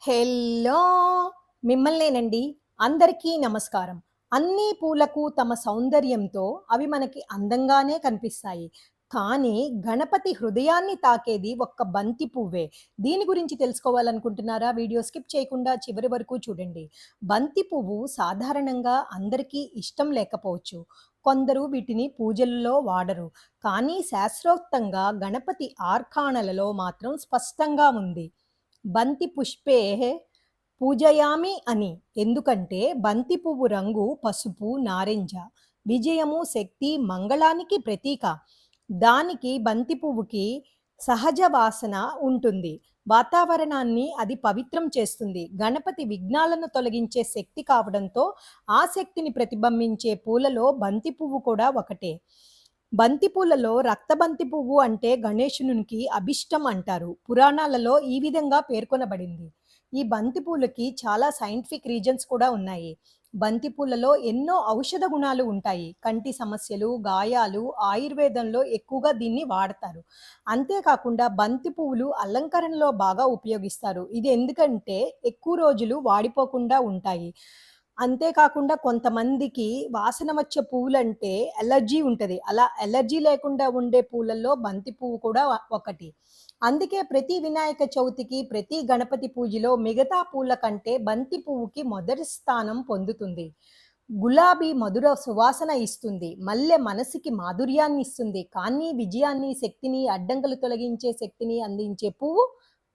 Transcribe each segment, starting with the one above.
Hello మిమ్మల్నేనండి. అందరికీ నమస్కారం. అన్ని పూలకు తమ సౌందర్యంతో అవి మనకి అందంగానే కనిపిస్తాయి. కానీ గణపతి హృదయాన్ని తాకేది ఒక్క బంతి పువ్వే. దీని గురించి తెలుసుకోవాలనుకుంటున్నారా? వీడియో స్కిప్ చేయకుండా చివరి వరకు చూడండి. బంతి పువ్వు సాధారణంగా అందరికీ ఇష్టం లేకపోవచ్చు. కొందరు వీటిని పూజలలో వాడరు. కానీ శాస్త్రోక్తంగా గణపతి ఆర్కాణలలో మాత్రం స్పష్టంగా ఉంది. బంతి పుష్పే పూజయామి అని. ఎందుకంటే బంతి పువ్వు రంగు పసుపు, నారింజ. విజయము, శక్తి, మంగళానికి ప్రతీక. దానికి బంతి పువ్వుకి సహజ వాసన ఉంటుంది. వాతావరణాన్ని అది పవిత్రం చేస్తుంది. గణపతి విఘ్నాలను తొలగించే శక్తి కావడంతో ఆ శక్తిని ప్రతిబింబించే పూలలో బంతి పువ్వు కూడా ఒకటే. బంతి పూలలో రక్తబంతి పువ్వు అంటే గణేశునికి అభిష్టం అంటారు. పురాణాలలో ఈ విధంగా పేర్కొనబడింది. ఈ బంతి పూలకి చాలా సైంటిఫిక్ రీజన్స్ కూడా ఉన్నాయి. బంతి పూలలో ఎన్నో ఔషధ గుణాలు ఉంటాయి. కంటి సమస్యలు, గాయాలు, ఆయుర్వేదంలో ఎక్కువగా దీన్ని వాడతారు. అంతేకాకుండా బంతి పువ్వులు అలంకరణలో బాగా ఉపయోగిస్తారు. ఇది ఎందుకంటే ఎక్కువ రోజులు వాడిపోకుండా ఉంటాయి. అంతేకాకుండా కొంతమందికి వాసన వచ్చే పువ్వులంటే అలర్జీ ఉంటది. అలా అలర్జీ లేకుండా ఉండే పూలల్లో బంతి పువ్వు కూడా ఒకటి. అందుకే ప్రతి వినాయక చవితికి, ప్రతి గణపతి పూజలో మిగతా పూల కంటే బంతి పువ్వుకి మొదటి స్థానం పొందుతుంది. గులాబీ మధుర సువాసన ఇస్తుంది. మల్లె మనసుకి మాధుర్యాన్ని ఇస్తుంది. కానీ విజయాన్ని, శక్తిని, అడ్డంకులు తొలగించే శక్తిని అందించే పువ్వు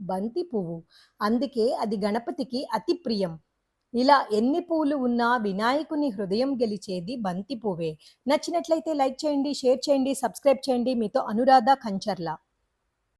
బంతి పువ్వు. అందుకే అది గణపతికి అతి ప్రియం. ఇలా ఎన్ని పూలు ఉన్నా వినాయకుని హృదయం గెలిచేది బంతి పువ్వే. నచ్చినట్లయితే లైక్ చేయండి, షేర్ చేయండి, సబ్స్క్రైబ్ చేయండి. మీతో అనురాధ కంచర్ల.